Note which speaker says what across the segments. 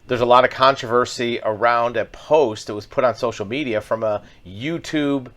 Speaker 1: There's a lot of controversy around a post that was put on social media from a YouTube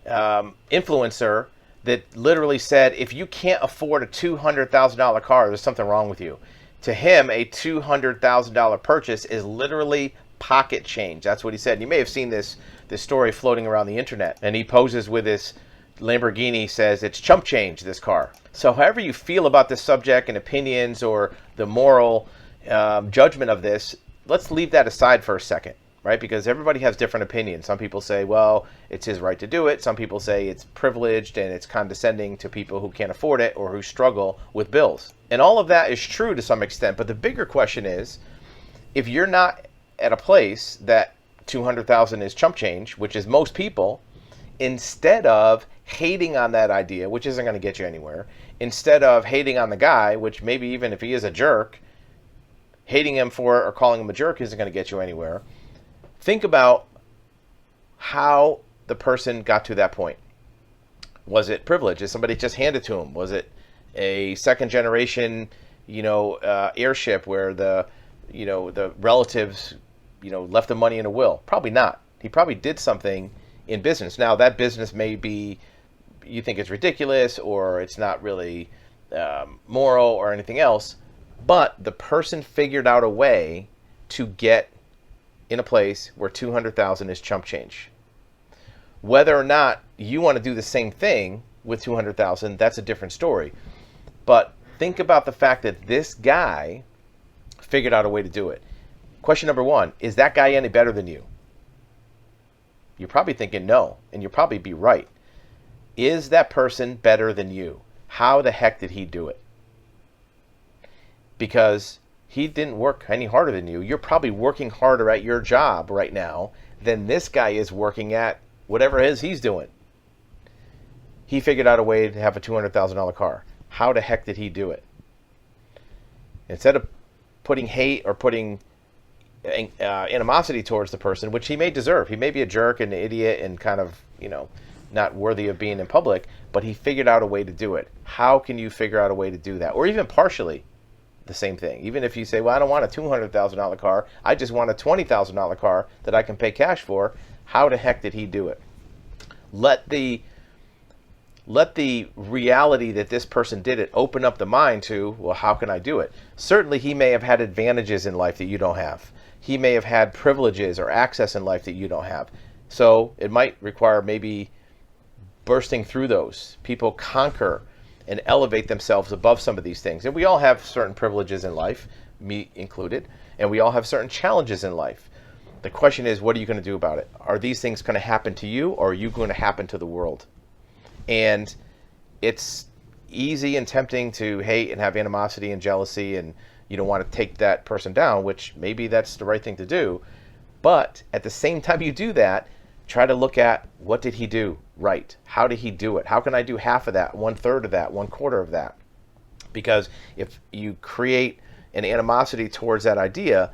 Speaker 1: influencer that literally said, if you can't afford a $200,000 car, there's something wrong with you. To him, a $200,000 purchase is literally pocket change. That's what he said. And you may have seen this story floating around the internet. And he poses with this Lamborghini, says it's chump change, this car. So however you feel about this subject and opinions or the moral judgment of this, let's leave that aside for a second, right? Because everybody has different opinions. Some people say, well, it's his right to do it. Some people say it's privileged and it's condescending to people who can't afford it or who struggle with bills. And all of that is true to some extent. But the bigger question is, if you're not at a place that 200,000 is chump change, which is most people, instead of hating on that idea, which isn't going to get you anywhere, instead of hating on the guy, which maybe even if he is a jerk, hating him for or calling him a jerk isn't going to get you anywhere. Think about how the person got to that point. Was it privilege? Did somebody just hand it to him? Was it a second generation, heirship where the relatives, left the money in a will? Probably not. He probably did something in business. Now that business may be, you think it's ridiculous or it's not really moral or anything else, but the person figured out a way to get in a place where 200,000 is chump change. Whether or not you want to do the same thing with 200,000, that's a different story. But think about the fact that this guy figured out a way to do it. Question number one, is that guy any better than you? You're probably thinking no, and you'll probably be right. Is that person better than you? How the heck did he do it? Because he didn't work any harder than you. You're probably working harder at your job right now than this guy is working at whatever it is he's doing. He figured out a way to have a $200,000 car. How the heck did he do it? Instead of putting hate or putting animosity towards the person, which he may deserve. He may be a jerk and an idiot and kind of, not worthy of being in public, but he figured out a way to do it. How can you figure out a way to do that? Or even partially the same thing. Even if you say, well, I don't want a $200,000 car. I just want a $20,000 car that I can pay cash for. How the heck did he do it? Let the reality that this person did it open up the mind to, well, how can I do it? Certainly he may have had advantages in life that you don't have. He may have had privileges or access in life that you don't have. So it might require maybe bursting through those. People conquer and elevate themselves above some of these things. And we all have certain privileges in life, me included, and we all have certain challenges in life. The question is, what are you going to do about it? Are these things going to happen to you, or are you going to happen to the world? And it's easy and tempting to hate and have animosity and jealousy, and you don't want to take that person down, which maybe that's the right thing to do. But at the same time you do that, try to look at, what did he do right? How did he do it? How can I do half of that, 1/3 of that, 1/4 of that? Because if you create an animosity towards that idea,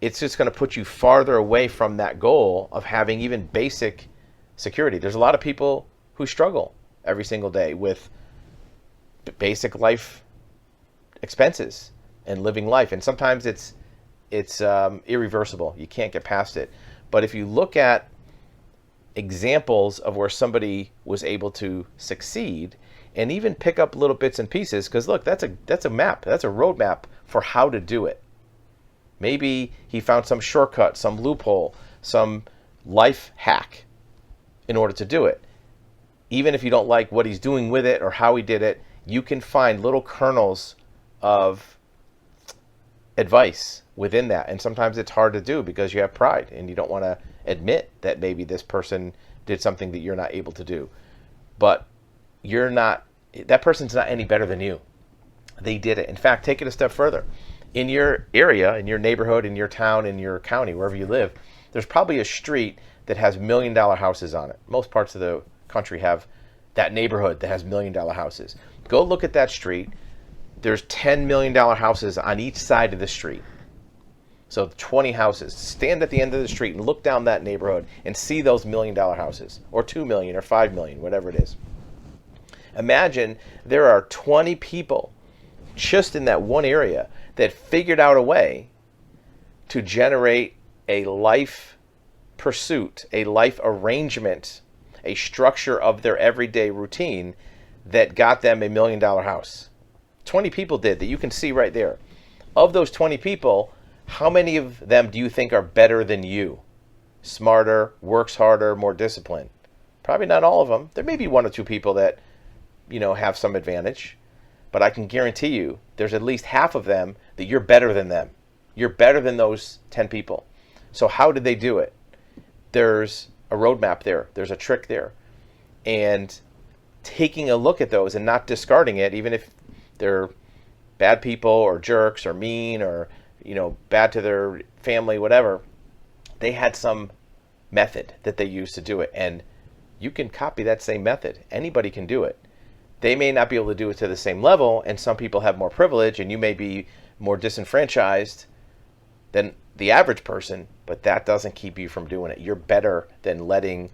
Speaker 1: it's just going to put you farther away from that goal of having even basic security. There's a lot of people who struggle every single day with basic life expenses and living life. And sometimes it's irreversible. You can't get past it. But if you look at examples of where somebody was able to succeed and even pick up little bits and pieces, because look, that's a map. That's a roadmap for how to do it. Maybe he found some shortcut, some loophole, some life hack in order to do it. Even if you don't like what he's doing with it or how he did it, you can find little kernels of advice within that. And sometimes it's hard to do because you have pride and you don't want to admit that maybe this person did something that you're not able to do. But that person's not any better than you. They did it. In fact, take it a step further. In your area, in your neighborhood, in your town, in your county, wherever you live, there's probably a street that has $1 million houses on it. Most parts of the country have that neighborhood that has $1 million houses. Go look at that street. There's $10 million houses on each side of the street. So 20 houses. Stand at the end of the street and look down that neighborhood and see those $1 million houses, or 2 million, or 5 million, whatever it is. Imagine there are 20 people just in that one area that figured out a way to generate a life pursuit, a life arrangement, a structure of their everyday routine that got them $1 million house. 20 people did that, you can see right there. Of those 20 people, how many of them do you think are better than you? Smarter, works harder, more disciplined? Probably not all of them. There may be one or two people that, have some advantage, but I can guarantee you there's at least half of them that you're better than them. You're better than those 10 people. So how did they do it? There's a roadmap there. There's a trick there. And taking a look at those and not discarding it, even if they're bad people or jerks or mean or, bad to their family, whatever, they had some method that they used to do it. And you can copy that same method. Anybody can do it. They may not be able to do it to the same level, and some people have more privilege, and you may be more disenfranchised than the average person, but that doesn't keep you from doing it. You're better than letting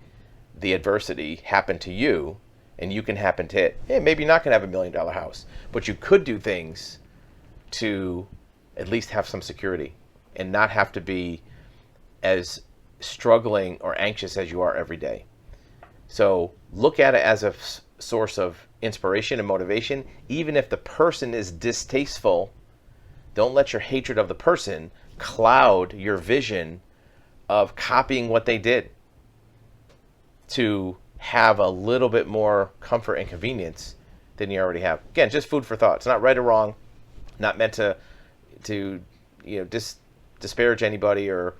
Speaker 1: the adversity happen to you, and you can happen to it. Hey, maybe you're not going to have $1 million house, but you could do things to at least have some security and not have to be as struggling or anxious as you are every day. So look at it as a source of inspiration and motivation. Even if the person is distasteful, don't let your hatred of the person cloud your vision of copying what they did to have a little bit more comfort and convenience than you already have. Again, just food for thought. It's not right or wrong, not meant to disparage anybody or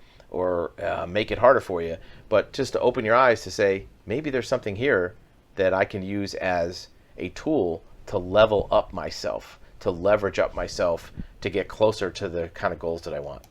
Speaker 1: make it harder for you, but just to open your eyes to say, maybe there's something here that I can use as a tool to level up myself, to leverage up myself, to get closer to the kind of goals that I want.